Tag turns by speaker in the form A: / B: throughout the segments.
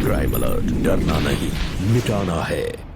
A: Crime alert, डरना नहीं, मिटाना है।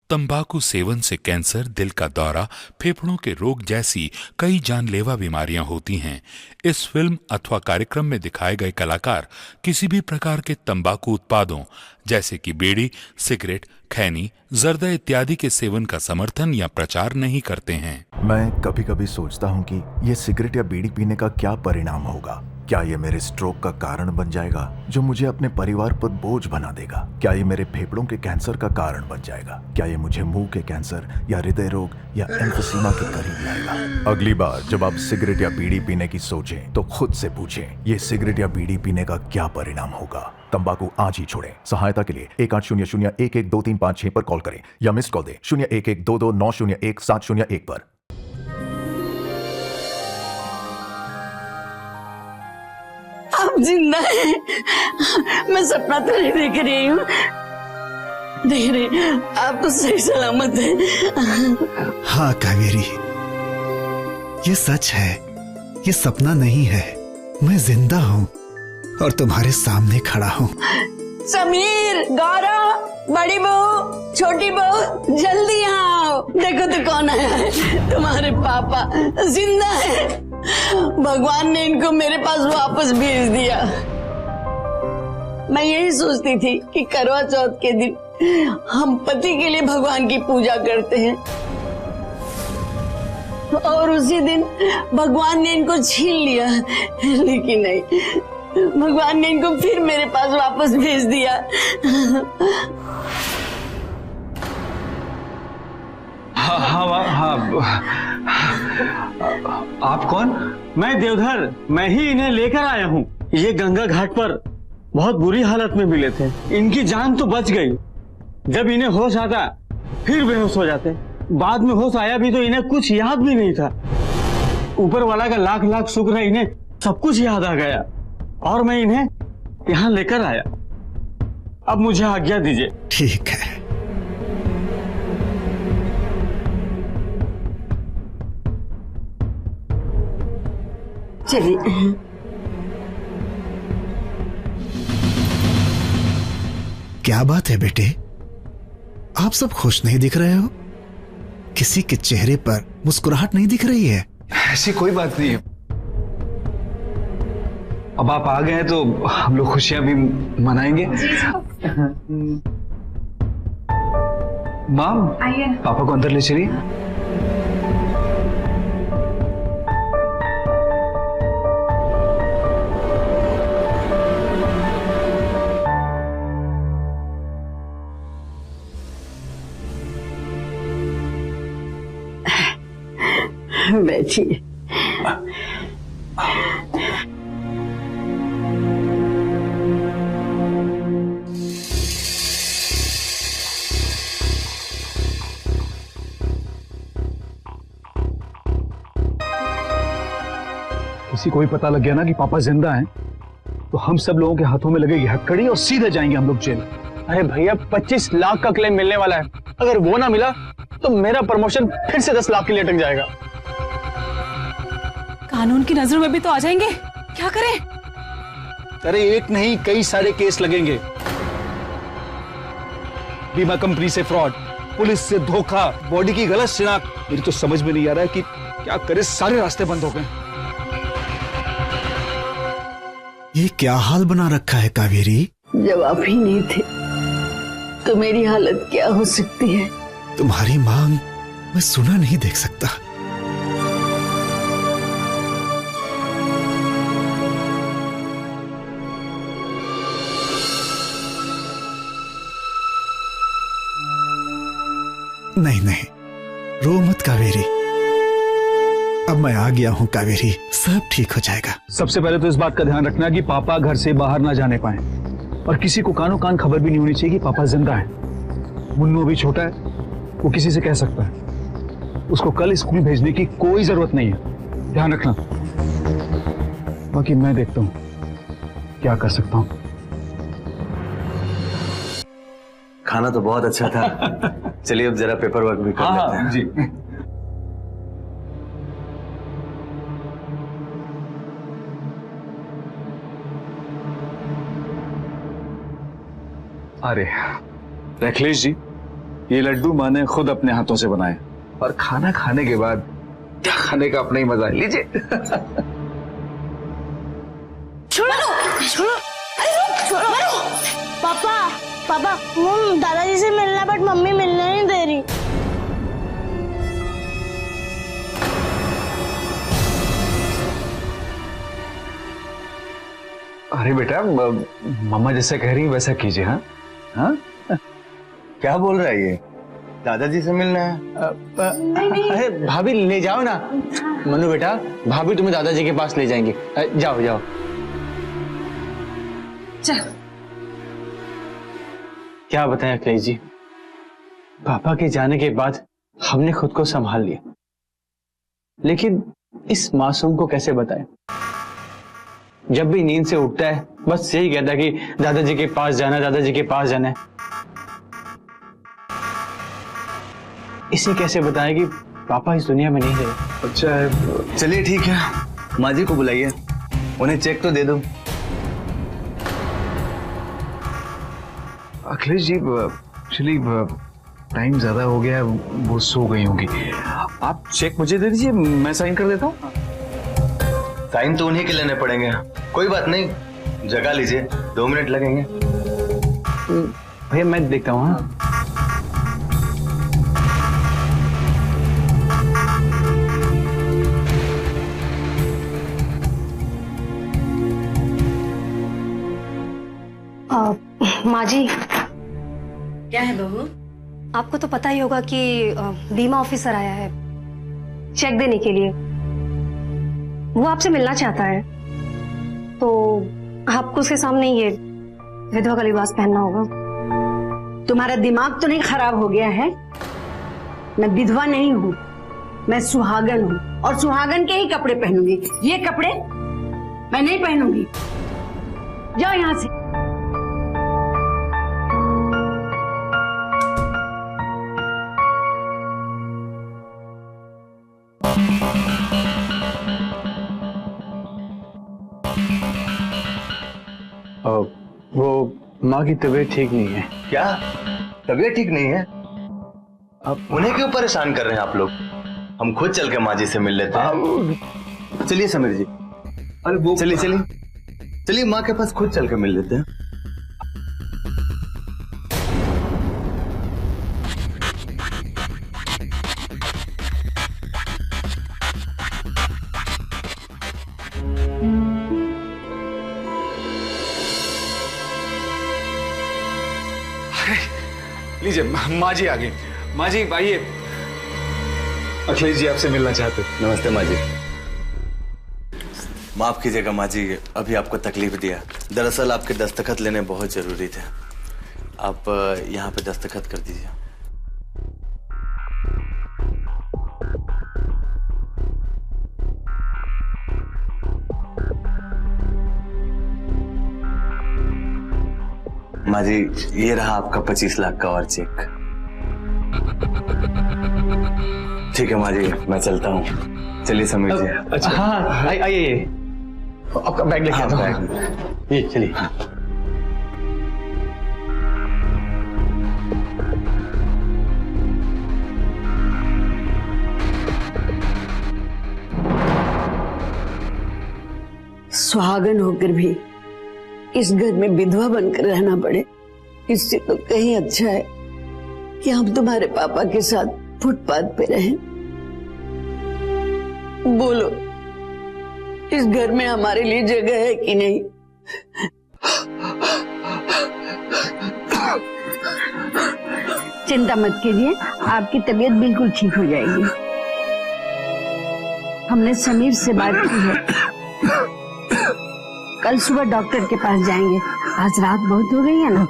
B: तंबाकू सेवन से कैंसर, दिल का दौरा, फेफड़ों के रोग जैसी कई जानलेवा बीमारियां होती हैं। इस फिल्म अथवा कार्यक्रम में दिखाए गए कलाकार किसी भी प्रकार के तंबाकू उत्पादों जैसे कि बीड़ी, सिगरेट, खैनी, जर्दा इत्यादि के सेवन का समर्थन या प्रचार नहीं करते हैं।
C: मैं कभी कभी सोचता हूँ कि ये सिगरेट या बीड़ी पीने का क्या परिणाम होगा। क्या ये मेरे स्ट्रोक का कारण बन जाएगा जो मुझे अपने परिवार पर बोझ बना देगा? क्या ये मेरे फेफड़ों के कैंसर का कारण बन जाएगा? क्या ये मुझे मुंह के कैंसर या हृदय रोग या एम्फीसीमा के करीब लाएगा? अगली बार जब आप सिगरेट या बीड़ी पीने की सोचें तो खुद से पूछें, ये सिगरेट या बीड़ी पीने का क्या परिणाम होगा? तंबाकू आज ही छोड़ें। सहायता के लिए 1800-112356 पर कॉल करें या मिस्ड कॉल दें 01122901-701 पर।
D: आप जिंदा हैं। मैं सपना तो नहीं देख रही हूँ। देख रही, आप तो सही सलामत हैं।
E: हाँ कावेरी, ये सच है, ये सपना नहीं है। मैं जिंदा हूँ और तुम्हारे सामने खड़ा हूँ।
D: समीर, गौरव, बड़ी बहू, छोटी बहू, जल्दी यहाँ आओ। देखो तो कौन आया है। तुम्हारे पापा जिंदा है। भगवान ने इनको मेरे पास वापस भेज दिया। मैं यही सोचती थी कि करवा चौथ के दिन हम पति के लिए भगवान की पूजा करते हैं और उसी दिन भगवान ने इनको छीन लिया, लेकिन नहीं, भगवान ने इनको फिर मेरे पास वापस भेज दिया।
F: हाँ, आप कौन? मैं देवधर, मैं ही इन्हें लेकर आया हूँ। ये गंगा घाट पर बहुत बुरी हालत में मिले थे। इनकी जान तो बच गई। जब इन्हें होश आता फिर बेहोश हो जाते। बाद में होश आया भी तो इन्हें कुछ याद भी नहीं था। ऊपर वाला का लाख लाख शुक्र है, इन्हें सब कुछ याद आ गया और मैं इन्हें यहाँ लेकर आया। अब मुझे आज्ञा दीजिए।
E: ठीक है।
D: चलिए।
E: क्या बात है बेटे, आप सब खुश नहीं दिख रहे हो? किसी के चेहरे पर मुस्कुराहट नहीं दिख रही है।
F: ऐसी कोई बात नहीं है। अब आप आ गए हैं तो हम लोग खुशियां भी मनाएंगे। माम, पापा को अंदर ले चलिए।
D: बैठिए।
F: किसी को भी पता लग गया ना कि पापा जिंदा हैं, तो हम सब लोगों के हाथों में लगेगी हथकड़ी और सीधे जाएंगे हम लोग जेल। अरे भैया, 25 लाख का क्लेम मिलने वाला है। अगर वो ना मिला तो मेरा प्रमोशन फिर से 10 लाख के लिए अटक जाएगा।
G: कानून की नजरों में भी तो आ जाएंगे, क्या करें?
H: अरे एक नहीं, कई सारे केस लगेंगे। बीमा कंपनी से फ्रॉड, पुलिस से धोखा, बॉडी की गलत शिनाख्त। मेरी तो समझ में नहीं आ रहा है कि क्या करे, सारे रास्ते बंद हो गए।
E: ये क्या हाल बना रखा है कावेरी?
D: जब आप ही नहीं थे तो मेरी हालत क्या हो सकती है?
E: तुम्हारी मांग मैं सुना नहीं देख सकता। नहीं नहीं, रो मत कावेरी। अब मैं आ गया हूँ कावेरी, सब ठीक हो जाएगा।
F: सबसे पहले तो इस बात का ध्यान रखना कि पापा घर से बाहर ना जाने पाए और किसी को कानों कान खबर भी नहीं होनी चाहिए कि पापा जिंदा है। मुन्नू अभी छोटा है, वो किसी से कह सकता है। उसको कल स्कूल भेजने की कोई जरूरत नहीं है, ध्यान रखना। बाकी मैं देखता हूँ क्या कर सकता हूँ।
I: खाना तो बहुत अच्छा था। चलिए अब जरा पेपर वर्क भी कर लेते हैं। जी।
H: अरे अखिलेश जी, ये लड्डू मैंने खुद अपने हाथों से बनाए और खाना खाने के बाद क्या खाने का अपना ही मजा है। लीजिए।
D: छोड़ो
J: पापा पापा मम्मी दादाजी से मिलना बट मम्मी मिलने नहीं दे रही।
H: अरे बेटा, मम्मा जैसा कह रही है वैसा कीजिए। हाँ हाँ,
I: क्या बोल रहा है ये? दादाजी से मिलना है?
F: अरे भाभी ले जाओ ना। मनु बेटा, भाभी तुम्हें दादाजी के पास ले जाएंगे। जाओ जाओ।
D: चल।
F: क्या बताएं अखिलेश जी, पापा के जाने के बाद हमने खुद को संभाल लिया, लेकिन इस मासूम को कैसे बताएं? जब भी नींद से उठता है बस यही कहता है कि दादाजी के पास जाना, दादाजी के पास जाना है। इसे कैसे बताएं कि पापा इस दुनिया में नहीं रहे?
H: अच्छा है।
I: चलिए ठीक है, माँ जी को बुलाइए, उन्हें चेक तो दे दो।
H: अखिलेश जी, एक्चुअली टाइम ज्यादा हो गया है, वो सो गई होंगी। आप चेक मुझे दे दीजिए, मैं साइन कर देता हूँ।
I: साइन तो उन्हीं के लेने पड़ेंगे। कोई बात नहीं, जगह लीजिए, 2 मिनट लगेंगे।
F: भैया मैं देखता हूँ। हाँ
J: माँ जी,
D: क्या है बहू?
J: आपको तो पता ही होगा कि बीमा ऑफिसर आया है चेक देने के लिए। वो आपसे मिलना चाहता है, तो आपको उसके सामने ये विधवा का लिबास पहनना होगा।
D: तुम्हारा दिमाग तो नहीं खराब हो गया है? मैं विधवा नहीं हूँ, मैं सुहागन हूँ, और सुहागन के ही कपड़े पहनूंगी। ये कपड़े मैं नहीं पहनूंगी। जाओ यहाँ से।
F: वो माँ की तबीयत ठीक नहीं है।
I: क्या तबीयत ठीक नहीं है? अब उन्हें क्यों परेशान कर रहे हैं आप लोग? हम खुद चल के माँ जी से मिल लेते हैं। चलिए समीर जी, अरे वो चलिए चलिए चलिए, माँ के पास खुद चल के मिल लेते हैं।
H: लीजिए, माँ जी आ गई। माँ जी आइए, अखिलेश जी आपसे मिलना चाहते।
I: नमस्ते माँ जी। माफ कीजिएगा माँ जी, अभी आपको तकलीफ दिया। दरअसल आपके दस्तखत लेने बहुत जरूरी थे। आप यहाँ पे दस्तखत कर दीजिए। माँ जी, ये रहा आपका 25 लाख का और चेक। ठीक है माँ जी, मैं चलता हूँ। चलिए समीर जी।
F: अच्छा हाँ, आइए, आपका बैग लेके आता हूँ। ये चलिए।
D: सुहागन होकर भी इस घर में विधवा बनकर रहना पड़े, इससे तो कहीं अच्छा है कि हम तुम्हारे पापा के साथ फुटपाथ पे रहें। बोलो, इस घर में हमारे लिए जगह है कि नहीं? चिंता मत कीजिए, आपकी तबीयत बिल्कुल ठीक हो जाएगी। हमने समीर से बात की है, कल सुबह डॉक्टर के पास जाएंगे। आज रात बहुत हो गई है ना,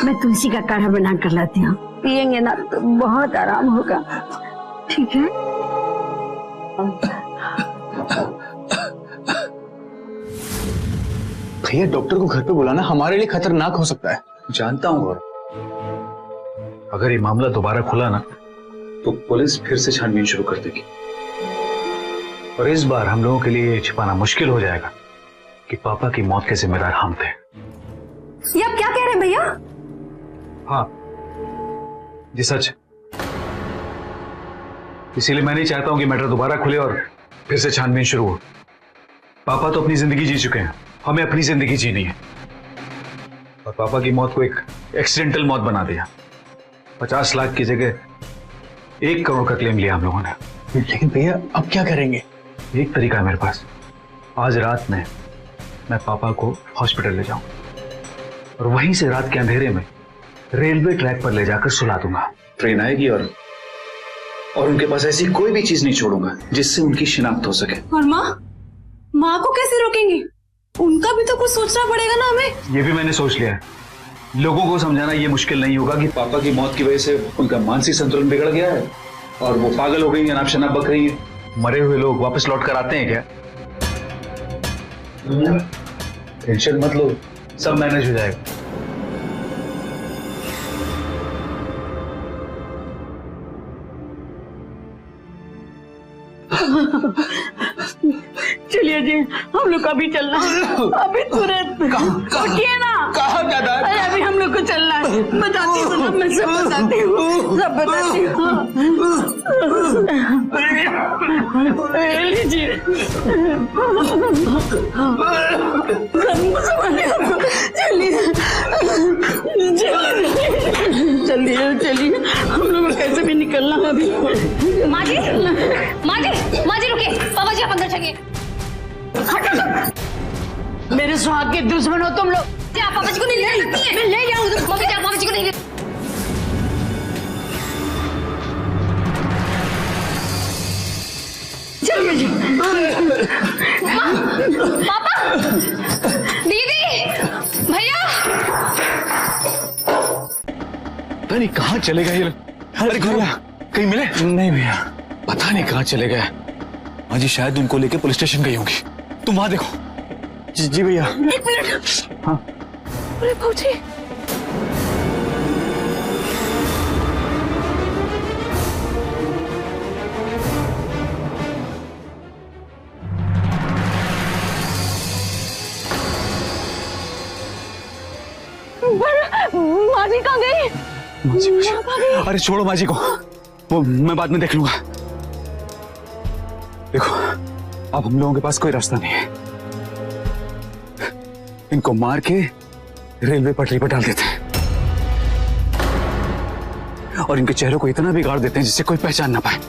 D: मैं तुलसी का काढ़ा बना कर लाती हूँ, पियेंगे ना तो बहुत आराम होगा। ठीक है?
F: भैया, डॉक्टर को घर पे बुलाना हमारे लिए खतरनाक हो सकता है।
H: जानता हूँ गौरव, अगर ये मामला दोबारा खुला ना तो पुलिस फिर से छानबीन शुरू कर देगी, और इस बार हम लोगों के लिए छिपाना मुश्किल हो जाएगा कि पापा की मौत के जिम्मेदार हम थे।
J: ये आप क्या कह रहे हैं भैया?
H: हाँ जी सच। इसीलिए मैं नहीं चाहता हूं कि मैटर दोबारा खुले और फिर से छानबीन शुरू हो। पापा तो अपनी जिंदगी जी चुके हैं, हमें अपनी जिंदगी जीनी है। और पापा की मौत को एक एक्सीडेंटल मौत बना दिया। 50 लाख की जगह 1 करोड़ का क्लेम लिया हम लोगों ने।
F: लेकिन भैया अब क्या करेंगे?
H: एक तरीका है मेरे पास। आज रात में मैं पापा को हॉस्पिटल ले जाऊं और वहीं से रात के अंधेरे में रेलवे ट्रैक पर ले जाकर सुला दूंगा।
K: ट्रेन आएगी और उनके पास ऐसी कोई भी चीज नहीं छोड़ूंगा जिससे उनकी शिनाख्त हो सके।
G: और माँ को कैसे रोकेंगे? उनका भी तो कुछ सोचना पड़ेगा ना हमें।
H: ये भी मैंने सोच लिया है। लोगों को समझाना ये मुश्किल नहीं होगा कि
K: पापा की मौत की वजह से उनका मानसिक संतुलन बिगड़ गया है और वो पागल हो गई है, नाप शनाप बक रही है।
H: मरे हुए लोग वापस लौट कर आते हैं क्या? टेंशन मत लो, सब मैनेज हो जाएगा।
D: चलिए जी, हम लोग को अभी चलना है, अभी तुरंत उठिए ना।
F: कहाँ जाना है?
D: अरे अभी हम लोग को चलना है, बताती हूँ ना, मैं सब बताती हूँ, सब बताती हूँ। लीजिए, चलिए चलिए, हम लोग को कैसे भी निकलना है अभी।
J: माँ जी रुकिए, पापा जी आप अंदर चलिए।
D: मेरे सुहाग के दुश्मन हो तुम लोग।
J: आप पापा जी को नहीं ले सकती हैं। मैं ले जाऊंगी। मम्मी आप पापा जी को नहीं ले।
D: चलिए जी।
J: पापा, दीदी, भैया।
H: पता नहीं कहाँ चले गए ये लोग। अरे भैया कहीं मिले?
F: नहीं भैया,
H: पता नहीं कहाँ चले गए। हाँ जी, शायद उनको लेके पुलिस स्टेशन गई होंगी। तुम वहां देखो।
F: जी भैया।
D: 1 मिनट।
H: हाँ
D: अरे भाऊजी, माँ जी कहाँ गई?
H: अरे छोड़ो माँ जी को, वो मैं बाद में देख लूंगा। देखो अब हम लोगों के पास कोई रास्ता नहीं है। इनको मार के रेलवे पटरी पर डाल देते हैं और इनके चेहरों को इतना बिगाड़ देते हैं जिससे कोई पहचान ना पाए।